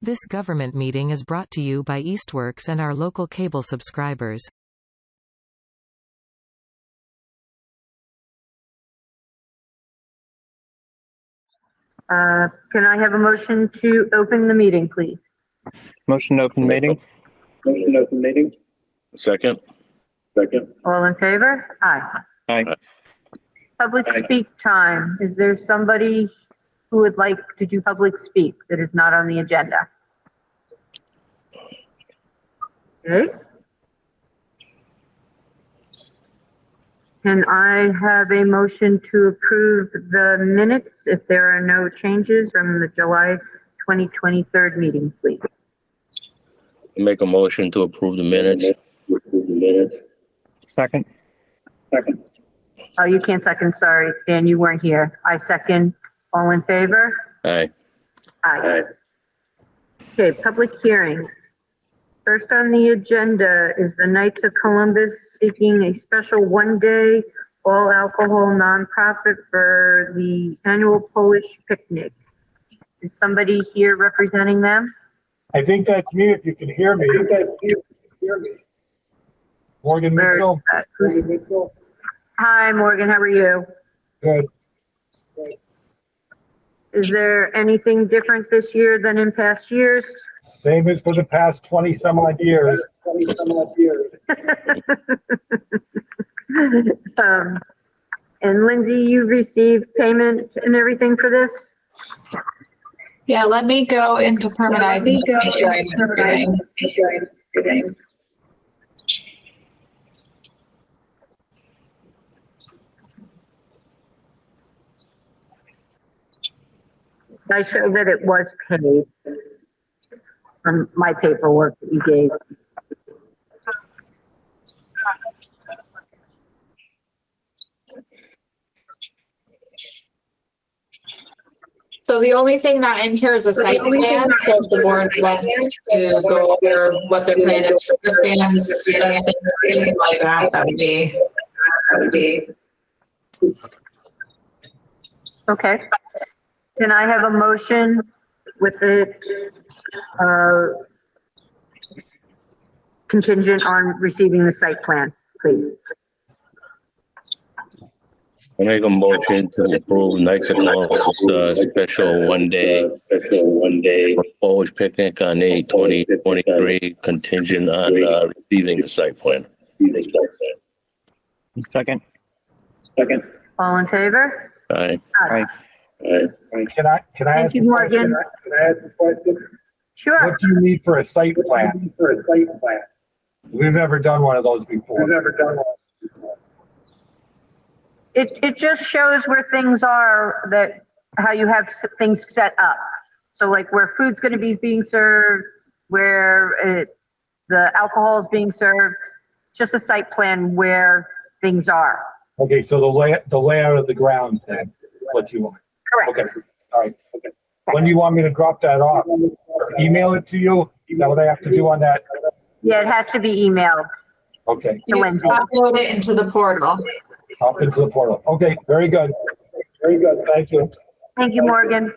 This government meeting is brought to you by Eastworks and our local cable subscribers. Can I have a motion to open the meeting, please? Motion to open meeting. Motion to open meeting. Second. Second. All in favor? Aye. Aye. Public Aye. speak time. Is there somebody who would like to do public speak that is not on the agenda? Okay. Can I have a motion to approve the minutes if there are no changes from the July 2023 meeting, please? Make a motion to approve the minutes. Second. Second. Oh, you can't second, sorry, Stan, you weren't here. I second. All in favor? Aye. Aye. Okay, public hearings. First on the agenda is the Knights of Columbus seeking a special one-day all-alcohol nonprofit for the annual Polish picnic. Is somebody here representing them? I think that's me, if you can hear me. Morgan Where Mitchell. is that? Hi, Morgan, how are you? Good. Is there anything different this year than in past years? Same as for the past 20 some odd years. And Lindsay, you received payment and everything for this? Yeah, let me go into permit ID. I show that it was paid from my paperwork that you gave. So the only thing not in here is a site plan, so if the board wants to go over what their plan is for wristbands, anything like that, that would be. Okay. Can I have a motion with it contingent on receiving the site plan, please? I make a motion to approve Knights of Columbus special one day Polish picnic on 8/20/23 contingent on receiving the site plan. Second. Second. All in favor? Aye. Aye. Can I Thank ask you, a Morgan. question? Can I ask a question? Sure. What do you need for a site plan? We've never done one of those before. It just shows where things are, that how you have things set up. So like where food's going to be being served, where the alcohol is being served, just a site plan where things are. Okay, so the layout of the grounds then, what you want. Correct. Okay, all right. Okay. When do you want me to drop that off? Email it to you? Is that what I have to do on that? Yeah, it has to be emailed Okay, to Lindsay. Upload it into the portal. up into the portal. Okay, very good. Very good, thank you. Thank you, Morgan.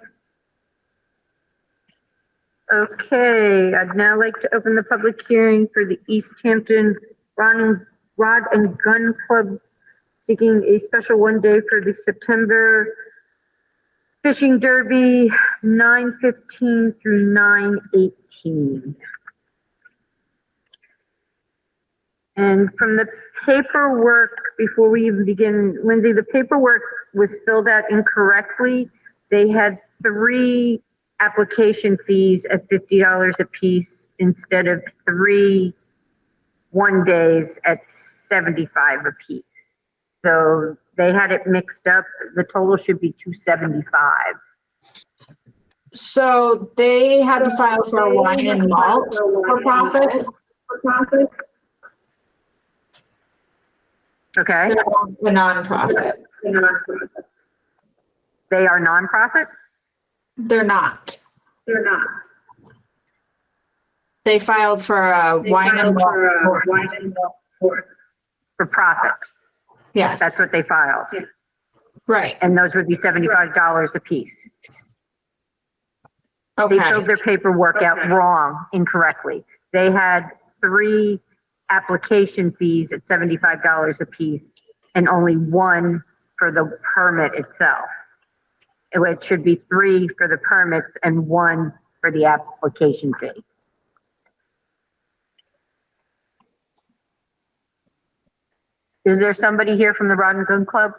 Okay, I'd now like to open the public hearing for the Easthampton Rod and Gun Club seeking a special one day for the September Fishing Derby, 9/15 through 9/18. And from the paperwork, before we even begin, Lindsay, the paperwork was filled out incorrectly. They had 3 application fees at $50 a piece instead of 3 one-days at $75 a piece. So they had it mixed up. The total should be $275. So they had to file for a wine and malt for profit. Okay, They're a nonprofit. they are nonprofit? They're not. They filed for a wine and malt. For profit. Yes, That's what they filed. right. And those would be $75 a piece. They Okay, filled their paperwork out wrong, incorrectly. They had 3 application fees at $75 a piece and only 1 for the permit itself. It should be 3 for the permits and 1 for the application fee. Is there somebody here from the Rod and Gun Club?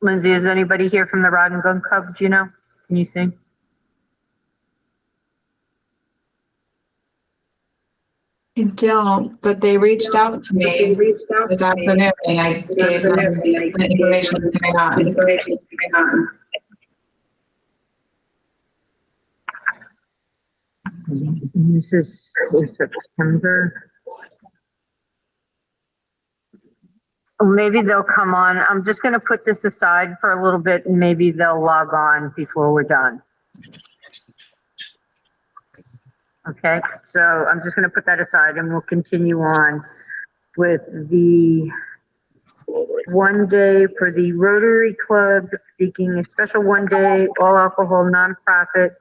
Lindsay, is anybody here from the Rod and Gun Club? Do you know? Can you see? I don't, but they reached out to me this afternoon and I gave them the information to hang on. This is September. Oh, maybe they'll come on. I'm just going to put this aside for a little bit and maybe they'll log on before we're done. Okay, so I'm just going to put that aside and we'll continue on with the one day for the Rotary Club, seeking a special one day all alcohol nonprofit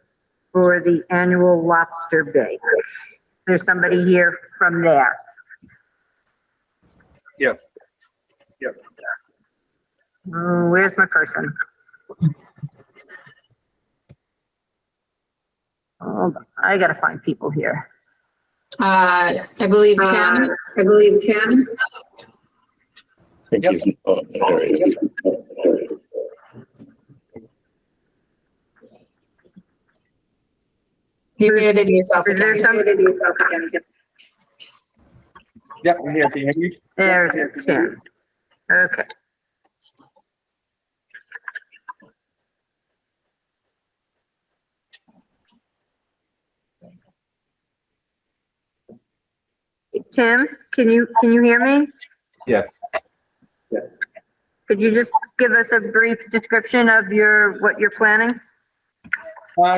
for the annual lobster bake. There's somebody here from there. Yes. Where's my person? Hold on. I gotta find people here. I believe Tim. I think he's, oh, there he is. He muted himself Is there again. some? Yeah, I'm here. Can you hear me? There's Tim. Okay. Tim, can you hear me? Yes. Could you just give us a brief description of what you're planning?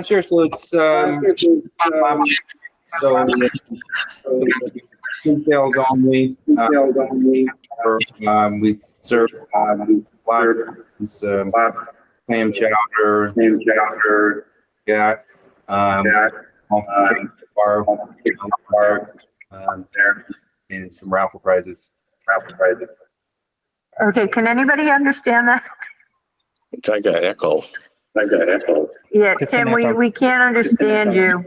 Sure. So it's so details only. We serve clam chowder. Yeah. And some raffle prizes. Okay, can anybody understand that? I got echo. Yeah, It's Tim, an echo. we can't understand you.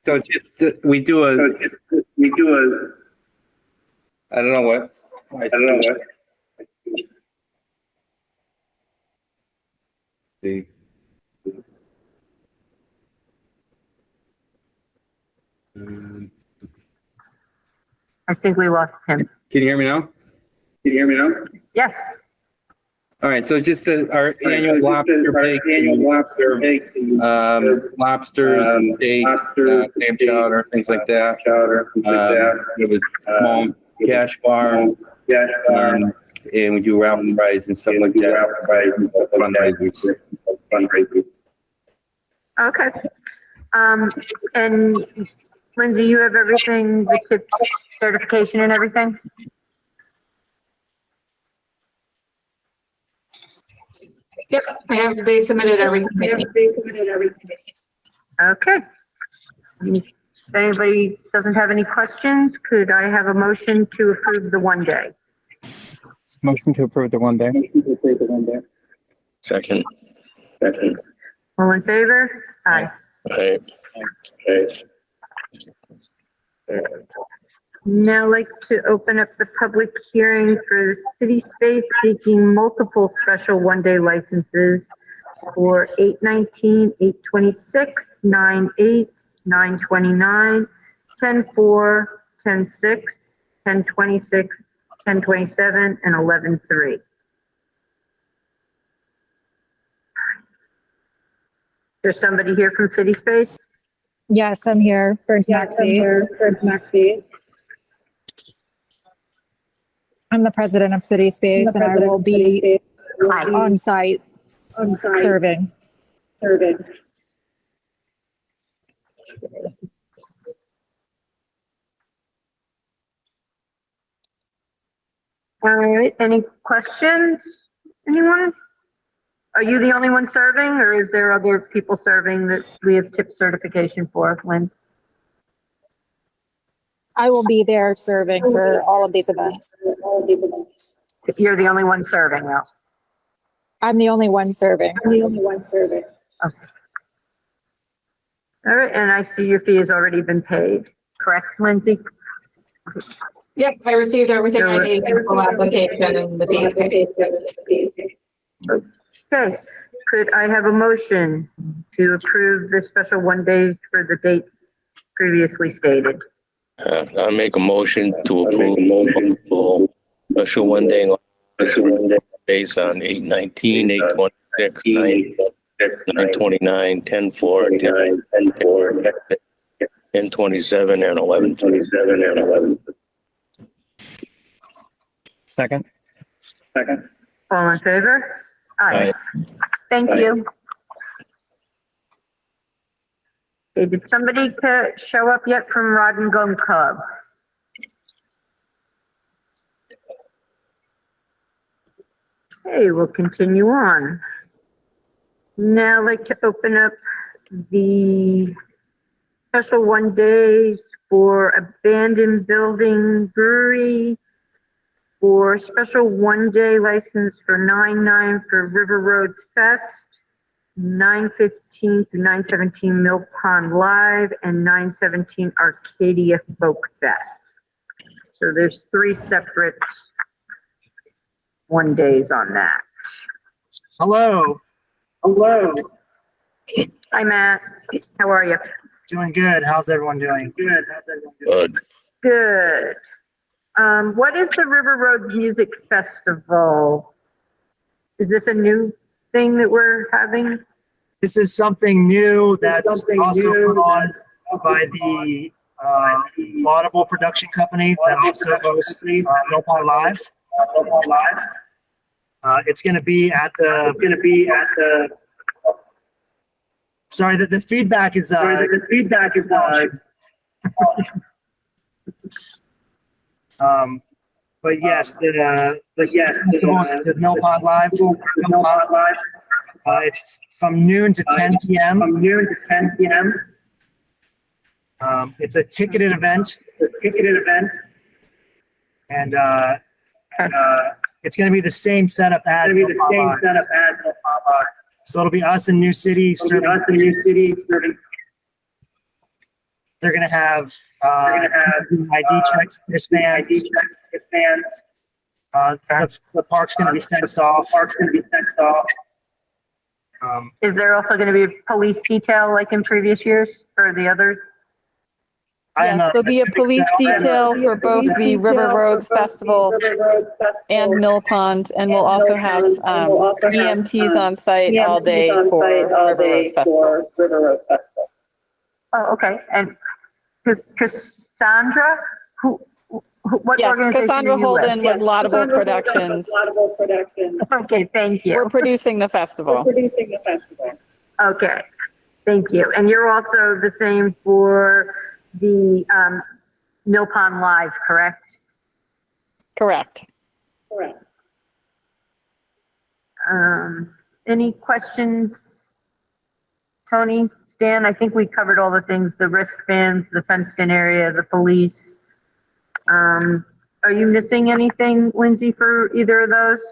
So just we do a I don't know what. See. I think we lost him. Can you hear me now? Yes. All right, so just our annual lobster bake, lobsters, and steak, clam chowder, things like that. It was small cash bar, and we do raffle prizes and stuff like that. Fundraisers. Okay. And Lindsay, you have everything, the tip certification and everything? Yep, they submitted everything. Okay. If anybody doesn't have any questions, could I have a motion to approve the one day? Motion to approve the one day. Second. All in favor? Aye. Right. Now I'd like to open up the public hearing for the city space seeking multiple special one-day licenses for 8/19, 8/26, 9/8, 9/29, 10/4, 10/6, 10/26, 10/27, and 11/3. There's somebody here from City Space? Yes, I'm here. Birds Maxey. I'm the president of City Space and I will be on site serving. All right, any questions? Anyone? Are you the only one serving, or is there other people serving that we have tip certification for, Lynn? I will be there serving for all of these events. You're the only one serving now. I'm the only one serving. Okay. All right, and I see your fee has already been paid, correct, Lindsay? Yep, I received everything I need for the full application and the fees. Okay, could I have a motion to approve the special 1 days for the dates previously stated? I make a motion to approve special 1 day based on 8/19, 8/26, 9/29, 10/4, 10/27, and 11/27. Second. All in favor? Aye. Thank you. Okay, did somebody show up yet from Rod and Gun Club? Okay, we'll continue on. Now I'd like to open up the special 1 days for abandoned building brewery for special 1 day license for 9/9 for River Roads Fest, 9/15 through 9/17 Mill Pond Live, and 9/17 Arcadia Folk Fest. So there's 3 separate 1 days on that. Hello. Hi, Matt. How are you? Doing good. How's everyone doing? Good. Good. What is the River Roads Music Festival? Is this a new thing that we're having? This is something new that's also put on by the Laudable production company that also hosts No Pond Live. It's going to be at the. Sorry, the feedback is. But yes, the festival is at the Mill Pond Live. It's from noon to 10 p.m. It's a ticketed event. And it's going to be the same setup as Mill Pond Live. So it'll be us in New City serving. They're going to have ID checks, wristbands. The park's going to be fenced off. Is there also going to be a police detail like in previous years for the others? Yes, there'll be a police detail for both the River Roads Festival and Mill Pond, and we'll also have EMTs on site all day for River Roads Festival. Oh, okay. And Cassandra, what Yes, organization Cassandra are you Holden with Laudable Productions. Okay, thank you. We're producing the festival. Okay, thank you. And you're also the same for the Mill Pond Live, correct? Correct. Any questions? Tony, Stan, I think we covered all the things, the wristbands, the fenced-in area, the police. Are you missing anything, Lindsay, for either of those?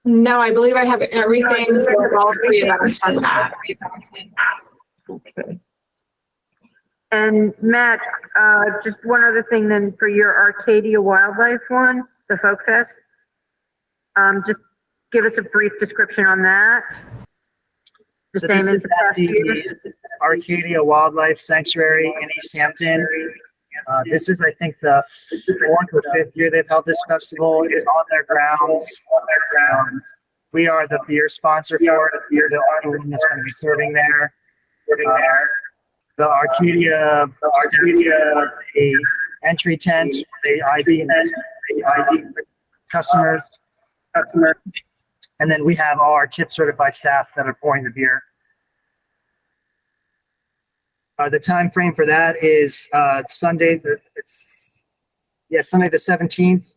No, I believe I have everything for all 3 events from that. Okay. And Matt, just one other thing then for your Arcadia Wildlife one, the Folk Fest. Just give us a brief description on that. The So same this as is the at past years. the Arcadia Wildlife Sanctuary in Easthampton. This is, I think, the 4th or 5th year they've held this festival. It's on their grounds. We are the beer sponsor for it. We're the only one that's going to be serving there. The Arcadia a entry tent. They ID customers. And then we have all our tip certified staff that are pouring the beer. The time frame for that is Sunday the 17th,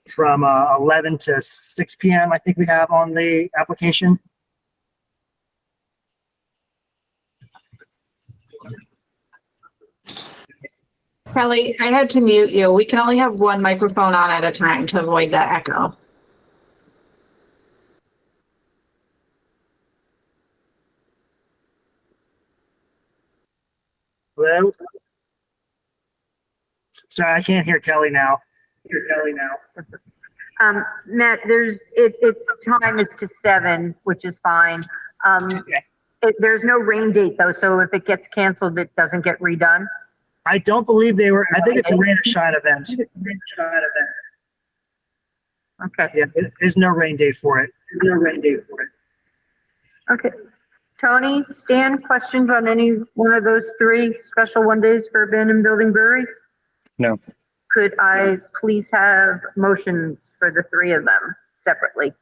from 11 to 6 p.m. I think we have on the application. Kelly, I had to mute you. We can only have one microphone on at a time to avoid that echo. Hello? Sorry, I can't hear Kelly now. Matt, its time is to 7, which is fine. There's no rain date though, so if it gets canceled, it doesn't get redone. I don't believe they were, I think it's a rain or shine event. Okay. Yeah, there's no rain date for it. Okay. Tony, Stan, questions on any one of those 3 special 1 days for abandoned building brewery? No. Could I please have motions for the 3 of them separately?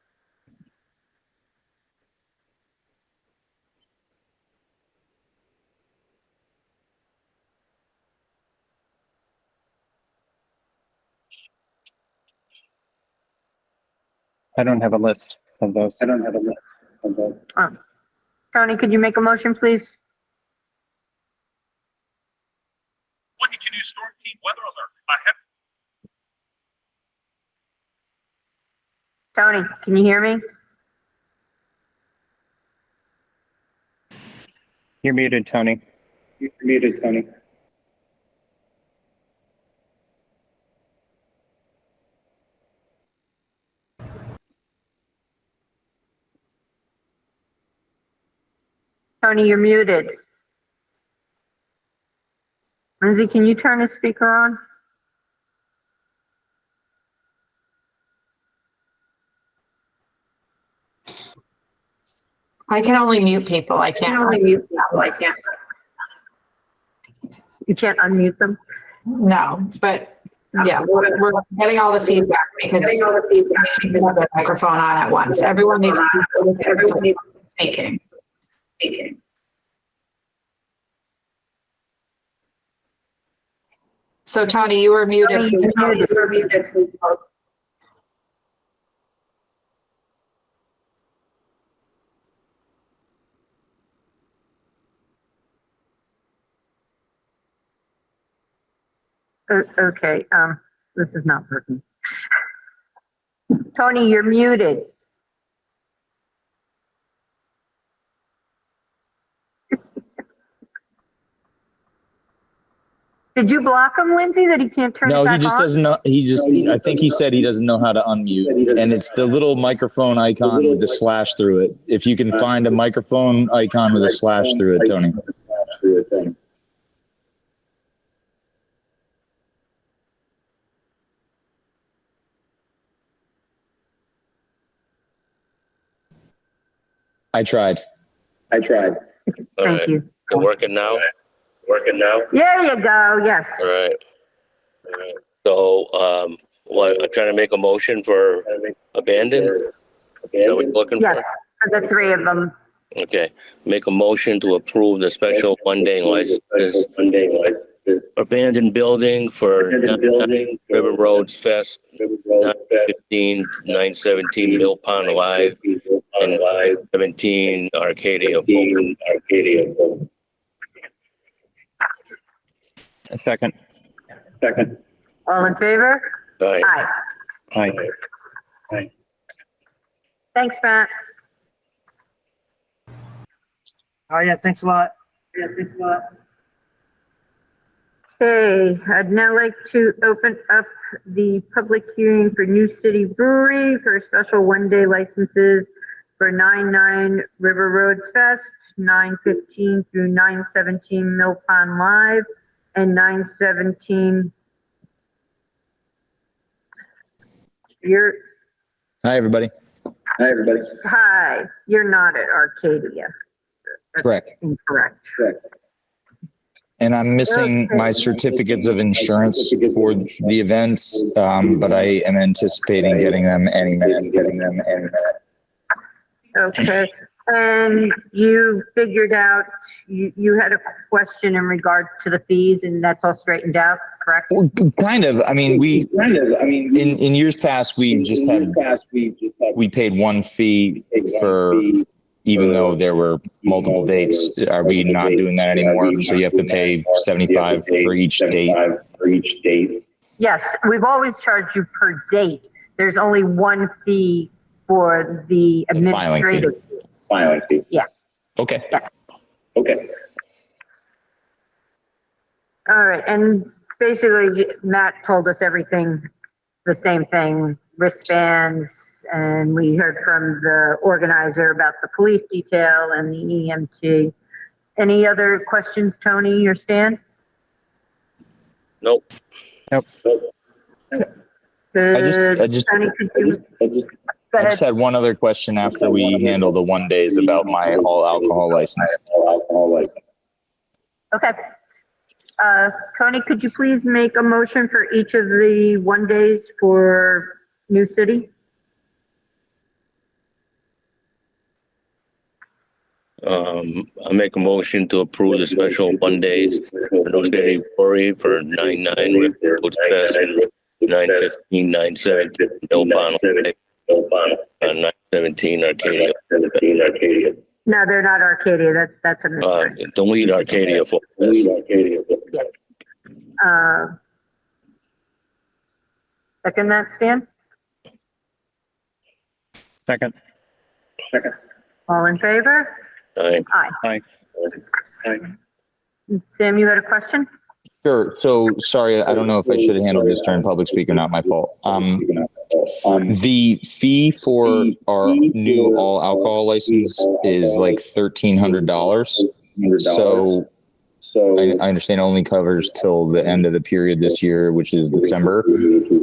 I don't have a list of those. Tony, could you make a motion, please? What can you storm team weather alert? Tony, can you hear me? You're muted, Tony. Tony, you're muted. Lindsay, can you turn the speaker on? I can only mute people. I can't. You can't unmute them? No, but yeah, we're getting all the feedback because people have their microphone on at once. Everyone needs to speaking. So Tony, you were muted. Okay, this is not working. Tony, you're muted. Did you block him, Lindsay, that he can't turn it back on? No, he just doesn't know. I think he said he doesn't know how to unmute. And it's the little microphone icon with the slash through it. If you can find a microphone icon with a slash through it, Tony. I tried. All Thank right. you. You're working now? There you go, yes. All right. So, I'm trying to make a motion for abandoned? Is that what you're looking Yes, for? for the 3 of them. Okay, make a motion to approve the special 1-day licenses. Abandoned building for River Roads Fest, 9:15, 9:17 Mill Pond Live, and 17 Arcadia. A second. All in favor? All right. Aye. Aye. Thanks, Matt. Oh, yeah, thanks a lot. Okay, I'd now like to open up the public hearing for New City Brewery for special 1-day licenses for 9/9 River Roads Fest, 9/15 through 9/17 Mill Pond Live, and 9/17. Hi, everybody. Hi, you're not at Arcadia. That's Correct. Incorrect. And I'm missing my certificates of insurance for the events, but I am anticipating getting them any minute. Okay, And you figured out, you had a question in regards to the fees, and that's all straightened out, correct? Well, kind of. I mean, in years past, we paid one fee for, even though there were multiple dates. Are we not doing that anymore? So you have to pay 75 for each date? Yes, we've always charged you per date. There's only one fee for the administrative. Filing fee. Yeah. Okay. Yeah. Okay. All right, and basically Matt told us everything, the same thing, wristbands, and we heard from the organizer about the police detail and the EMT. Any other questions, Tony or Stan? Nope. Nope. Good. I just Tony, could you, go I ahead. just had one other question after we handle the 1 days about my all alcohol license. Okay. Tony, could you please make a motion for each of the 1 days for New City? I make a motion to approve the special 1 days for No City Quarry for 9/9 Roads Fest, 9/15, 9/17 Milpon, 9/17 Arcadia. No, they're not Arcadia. That's a mistake. Delete Arcadia for this. Yes. Second that, Stan? Second. All in favor? Aye. Aye. Aye. Sam, you had a question? Sure. So sorry, I don't know if I should have handled this during public speaker, not my fault. The fee for our new all alcohol license is like $1,300. So I understand it only covers till the end of the period this year, which is December.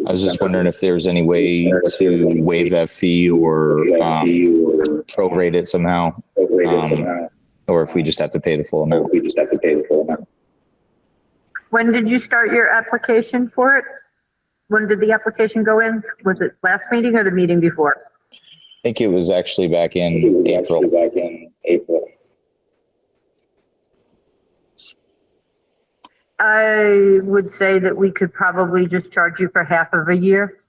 I was just wondering if there's any way to waive that fee or prorate it somehow, or if we just have to pay the full amount. When did you start your application for it? When did the application go in? Was it last meeting or the meeting before? I think it was actually back in April. I would say that we could probably just charge you for half of a year.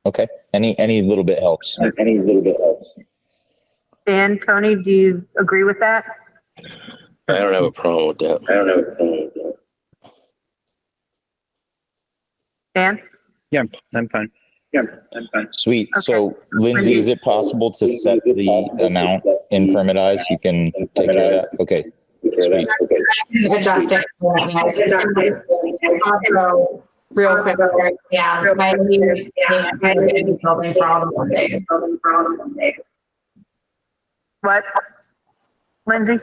Okay. Any little bit helps. Dan, Tony, do you agree with that? I don't have a problem with that. Dan? Yeah, I'm fine. Sweet. Okay. So Lindsay, is it possible to set the amount in permit eyes? You can take care of that? Okay. Sweet. Adjust it. Also, real quick, yeah, my building for all the 1 days. What? Lindsay?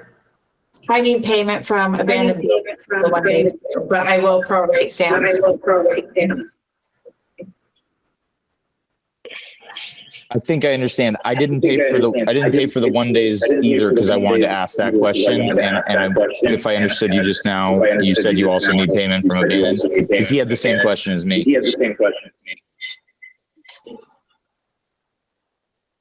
I need payment from abandoned for the 1 day, but I will prorate Sam's. I think I understand. I didn't pay for the 1 days either because I wanted to ask that question. And if I understood you just now, you said you also need payment from abandoned because he had the same question as me.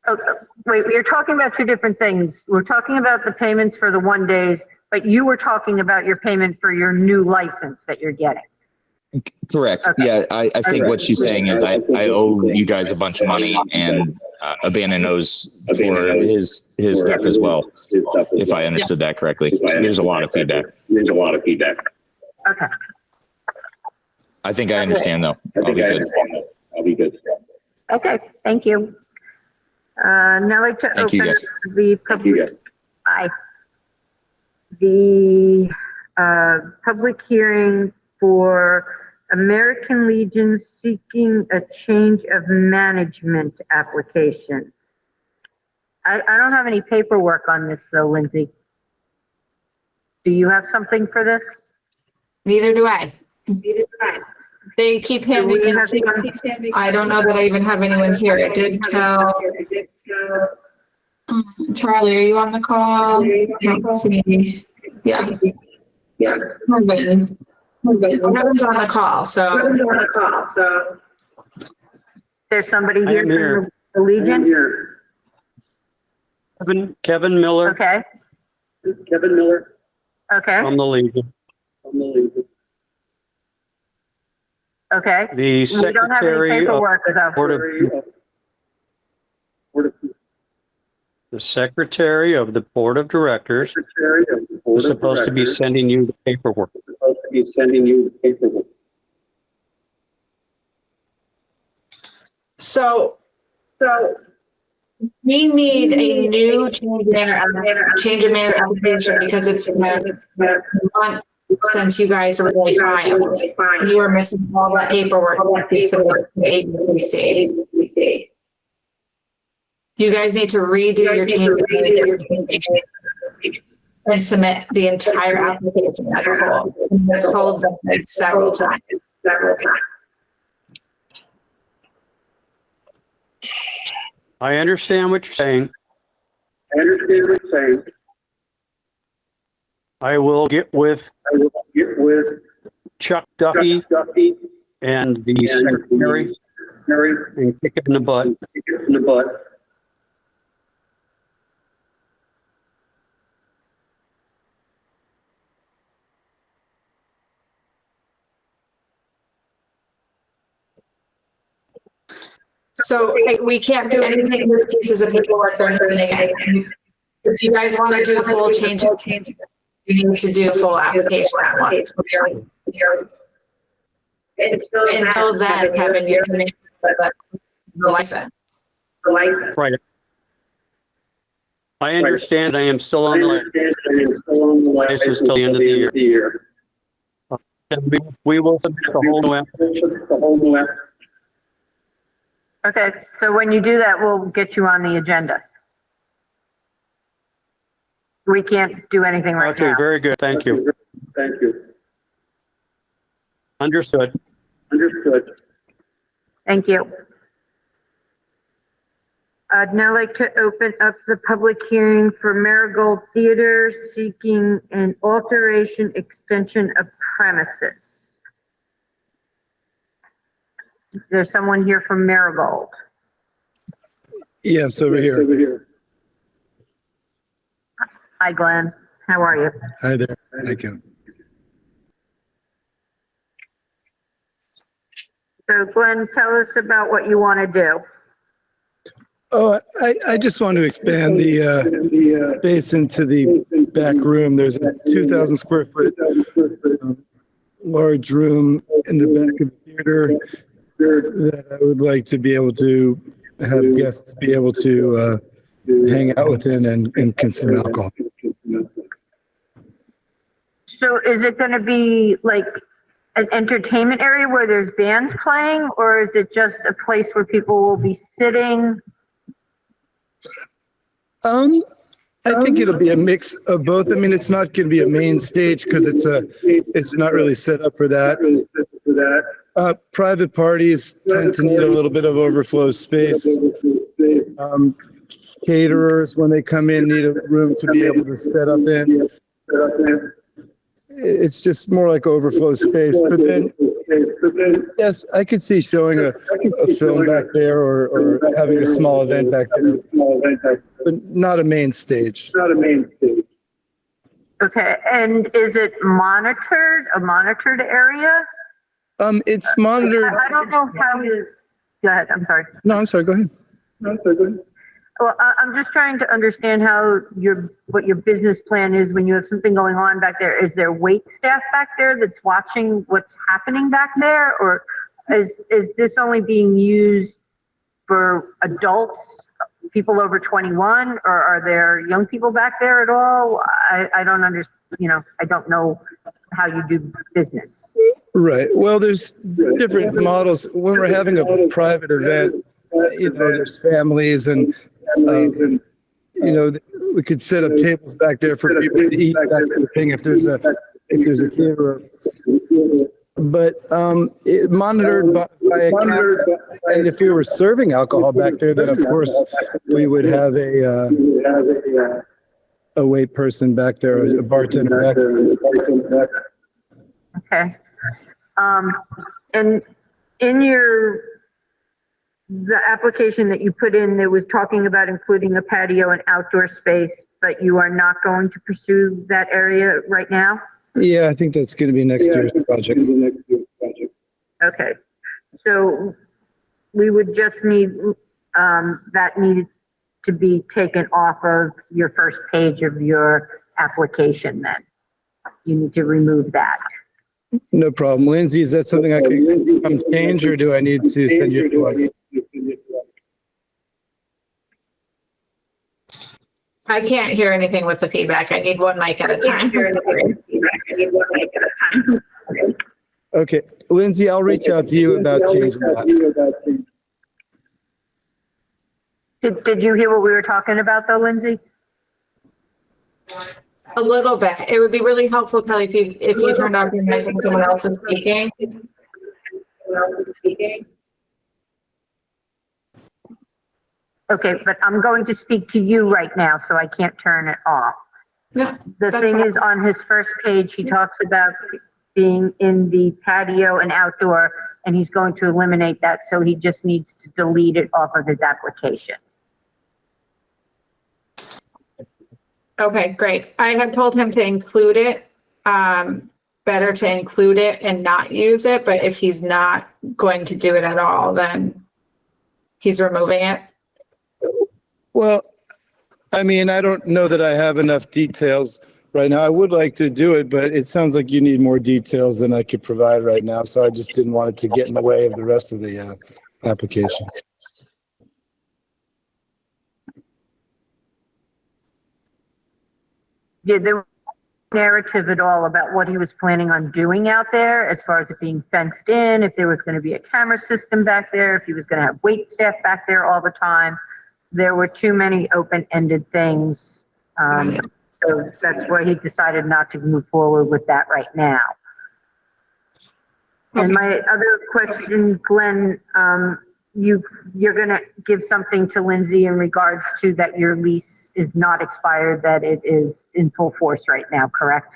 Okay. Wait, you're talking about two different things. We're talking about the payments for the 1 days, but you were talking about your payment for your new license that you're getting. Correct. Okay. Yeah, I think what she's saying is I owe you guys a bunch of money and Abandon owes for his stuff as well, if I understood that correctly. So there's a lot of feedback. Okay. I think I understand though. I'll be good. Okay, thank you. Now I'd like to Thank you, open guys. the public. Aye. The public hearing for American Legion seeking a change of management application. I don't have any paperwork on this though, Lindsay. Do you have something for this? Neither do I. They keep handing in. I don't know that I even have anyone here. It did tell. Charlie, are you on the call? Let's see. Yeah. Nobody's on the call, so. There's somebody here from the Legion? Kevin Miller Okay, okay, from the Legion. okay. The We don't have any Secretary of paperwork without. Board of the Secretary of the Board of Directors is supposed to be sending you the paperwork. So we need a new change of manner application because it's a month since you guys originally filed. You were missing all that paperwork that we submitted to ABC. You guys need to redo your change of manner application and submit the entire application as a whole. I've told them this several times. I understand what you're saying. I will get with Chuck Duffy and the Secretary and kick it in the butt. So we can't do anything with pieces of paperwork or anything. If you guys want to do the full change, you need to do a full application at once. Until then, Kevin, you're going to the license. Right. I understand. I am still on the license till the end of the year. And we will submit the whole new application. Okay, so when you do that, we'll get you on the agenda. We can't do anything right now. Okay, very good. Thank you. Understood. Thank you. I'd now like to open up the public hearing for Marigold Theater seeking an alteration extension of premises. Is there someone here from Marigold? Yes, over here. Hi, Glenn. How are you? Hi there. Thank you. So Glenn, tell us about what you want to do. Oh, I just want to expand the space into the back room. There's a 2,000 square foot large room in the back of the theater that I would like to be able to have guests be able to hang out within and consume alcohol. So is it going to be like an entertainment area where there's bands playing, or is it just a place where people will be sitting? I think it'll be a mix of both. I mean, it's not going to be a main stage because it's not really set up for that. Private parties tend to need a little bit of overflow space. Caterers, when they come in, need a room to be able to set up in. It's just more like overflow space. But then, yes, I could see showing a film back there or having a small event back there, but not a main stage. Okay, and is it monitored, a monitored area? It's monitored. I don't know how you, go ahead, I'm sorry. No, I'm sorry, go ahead. Well, I'm just trying to understand what your business plan is when you have something going on back there. Is there wait staff back there that's watching what's happening back there? Or is this only being used for adults, people over 21, or are there young people back there at all? I don't understand, I don't know how you do business. Right. Well, there's different models. When we're having a private event, there's families and, we could set up tables back there for people to eat, that kind of thing, if there's a caterer. But monitored by a camera, and if we were serving alcohol back there, then of course we would have a wait person back there, a bartender back there. Okay. And in your the application that you put in, there was talking about including a patio and outdoor space, but you are not going to pursue that area right now? Yeah, I think that's going to be next year's project. Okay, so we would just need, that needed to be taken off of your first page of your application then. You need to remove that. No problem. Lindsay, is that something I can come change, or do I need to send you a plug? I can't hear anything with the feedback. I need one mic at a time. Okay, Lindsay, I'll reach out to you about changing that. Did you hear what we were talking about though, Lindsay? A little bit. It would be really helpful, Kelly, if you turned off your mic when someone else was speaking. Okay, but I'm going to speak to you right now, so I can't turn it off. Yeah, The thing is, on his first page, he talks about being in the patio and outdoor, and he's going to eliminate that, so he just needs to delete it off of his application. Okay, great. I had told him to include it. Better to include it and not use it, but if he's not going to do it at all, then he's removing it. Well, I mean, I don't know that I have enough details right now. I would like to do it, but it sounds like you need more details than I could provide right now. So I just didn't want it to get in the way of the rest of the application. Yeah, there was no narrative at all about what he was planning on doing out there, as far as it being fenced in, if there was going to be a camera system back there, if he was going to have wait staff back there all the time. There were too many open-ended things. So that's why he decided not to move forward with that right now. And my other question, Glenn, you're going to give something to Lindsay in regards to that your lease is not expired, that it is in full force right now, correct?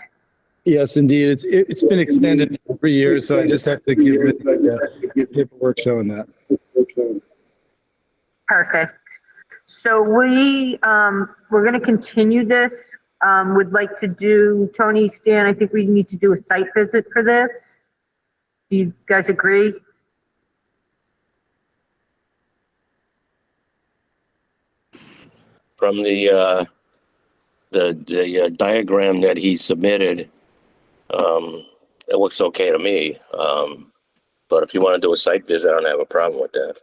Yes, indeed. It's been extended for 3 years, so I just have to give it the paperwork showing that. Perfect. So we're going to continue this. Would like to do, Tony, Stan, I think we need to do a site visit for this. Do you guys agree? From the diagram that he submitted, it looks okay to me. But if you want to do a site visit, I don't have a problem with that.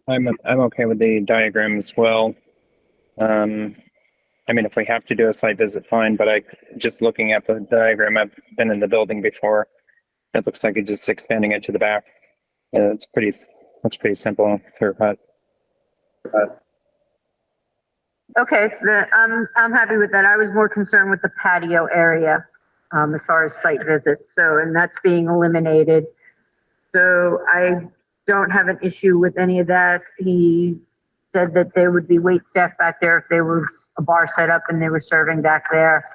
I'm okay with the diagram as well. I mean, if we have to do a site visit, fine, but just looking at the diagram, I've been in the building before. It looks like it's just expanding it to the back. Looks pretty simple, clear cut. Okay, I'm happy with that. I was more concerned with the patio area as far as site visits. So, and that's being eliminated. So I don't have an issue with any of that. He said that there would be wait staff back there if there was a bar set up and they were serving back there.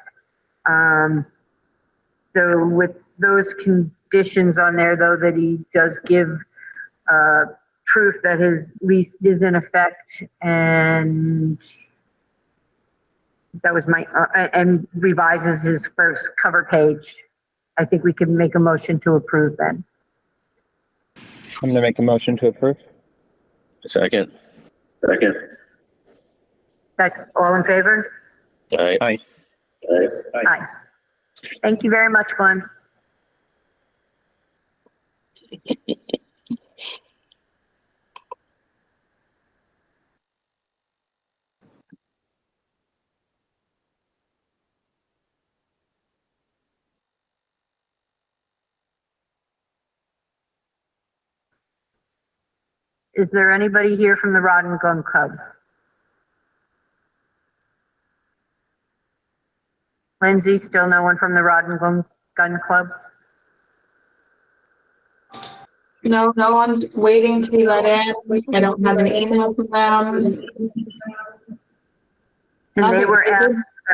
So with those conditions on there, though, that he does give proof that his lease is in effect, and that was and revises his first cover page, I think we can make a motion to approve then. I'm gonna make a motion to approve. Second. That's all in favor? Aye. Aye. Aye. Thank you very much, Glenn. Is there anybody here from the Rod and Gun Club? Lindsay, still no one from the Rod and Gun Club? No, no one's waiting to be let in. I don't have an email from them. And they were asked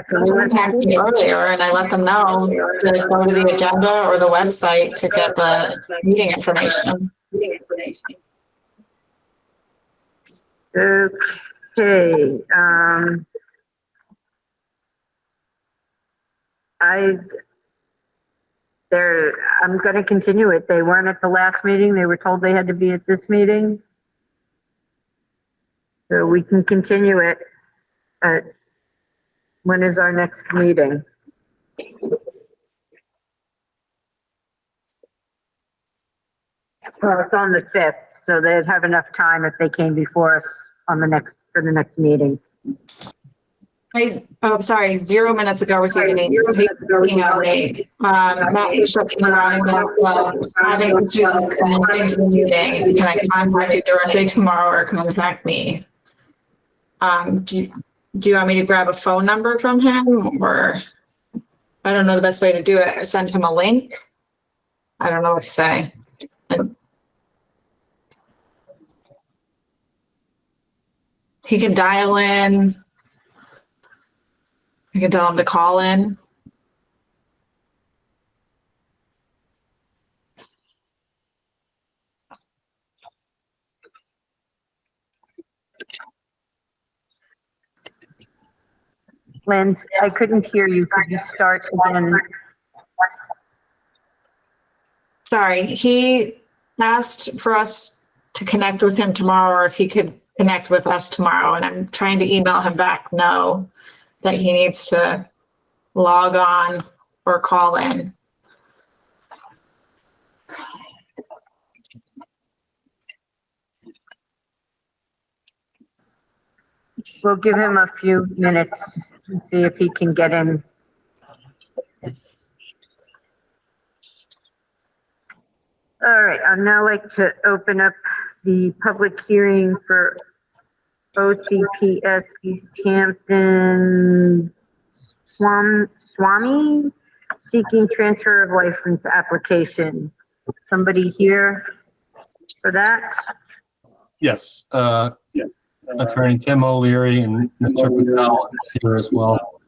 contacted me earlier and I let them know to go to the agenda or the website to get the meeting information. Okay, I'm gonna continue it. They weren't at the last meeting. They were told they had to be at this meeting. So we can continue it. When is our next meeting? Well, it's on the 5th, so they'd have enough time if they came before us on for the next meeting. Sorry, 0 minutes ago received an email me. Matt Bishop regarding that, having issues with connecting to the meeting. Can I contact you directly tomorrow or contact me? Do you want me to grab a phone number from him, or I don't know the best way to do it? Send him a link? I don't know what to say. He can dial in. I can tell him to call in. Lynn, I couldn't hear you. Could you start again? Sorry, he asked for us to connect with him tomorrow, or if he could connect with us tomorrow, and I'm trying to email him back no, that he needs to log on or call in. We'll give him a few minutes and see if he can get in. All right, I'd now like to open up the public hearing for OCPS Easthampton Swami seeking transfer of license application. Somebody here for that? Yes, Attorney Tim O'Leary and Mr. Patel is here as well.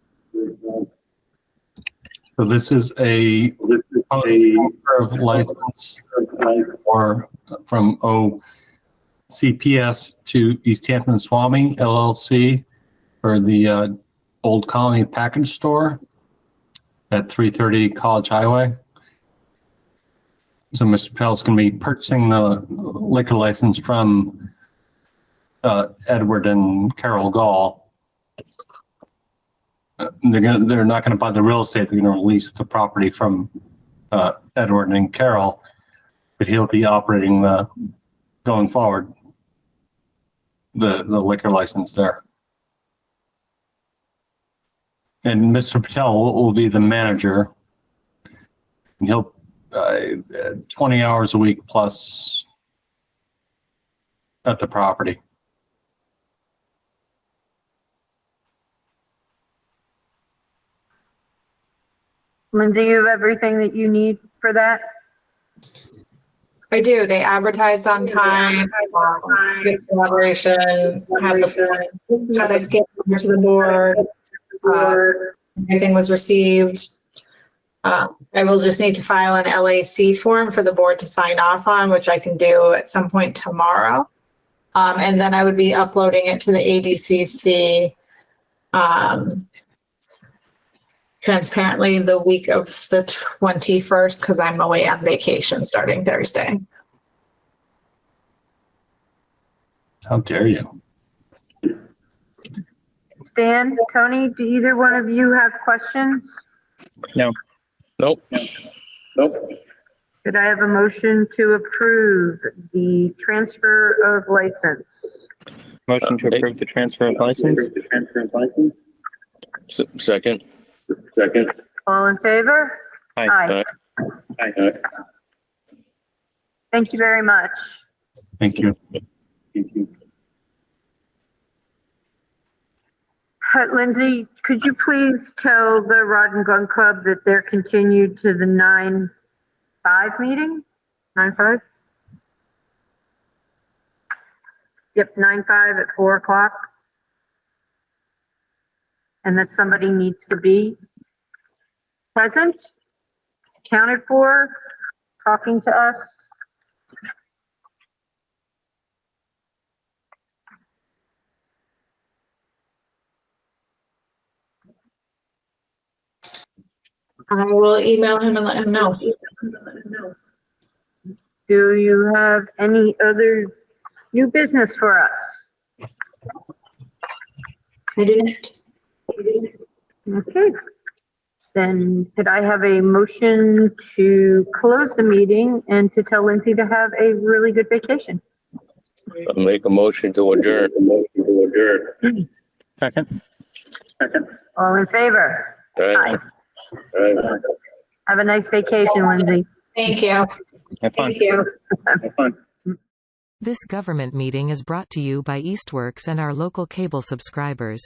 So this is a transfer of license or from OCPS to Easthampton Swami LLC for the Old Colony Package Store at 330 College Highway. So Mr. Patel's going to be purchasing the liquor license from Edward and Carol Gall. They're not going to buy the real estate. They're going to lease the property from Edward and Carol, but he'll be operating going forward the liquor license there. And Mr. Patel will be the manager, and he'll 20 hours a week plus at the property. Lindsay, you have everything that you need for that? I do. They advertise on time, good collaboration, have the that I skipped to the board. Everything was received. I will just need to file an LAC form for the board to sign off on, which I can do at some point tomorrow. And then I would be uploading it to the ABCC transparently the week of the 21st, because I'm away on vacation starting Thursday. How dare you? Stan, Tony, do either one of you have questions? No. Nope. Could I have a motion to approve the transfer of license? Motion to approve the transfer of license. Second. All in favor? Aye. Aye. Thank you very much. Thank you. Lindsay, could you please tell the Rod and Gun Club that they're continued to the 9/5 meeting? 9/5? Yep, 9/5 at 4 o'clock. and that somebody needs to be present, accounted for, talking to us. I will email him and let him know. Do you have any other new business for us? I do not. Okay. Then could I have a motion to close the meeting and to tell Lindsay to have a really good vacation? I'll make a motion to adjourn. Second. All in favor? Aye. Have a nice vacation, Lindsay. Thank you. Have fun. Thank you. Have fun. This government meeting is brought to you by Eastworks and our local cable subscribers.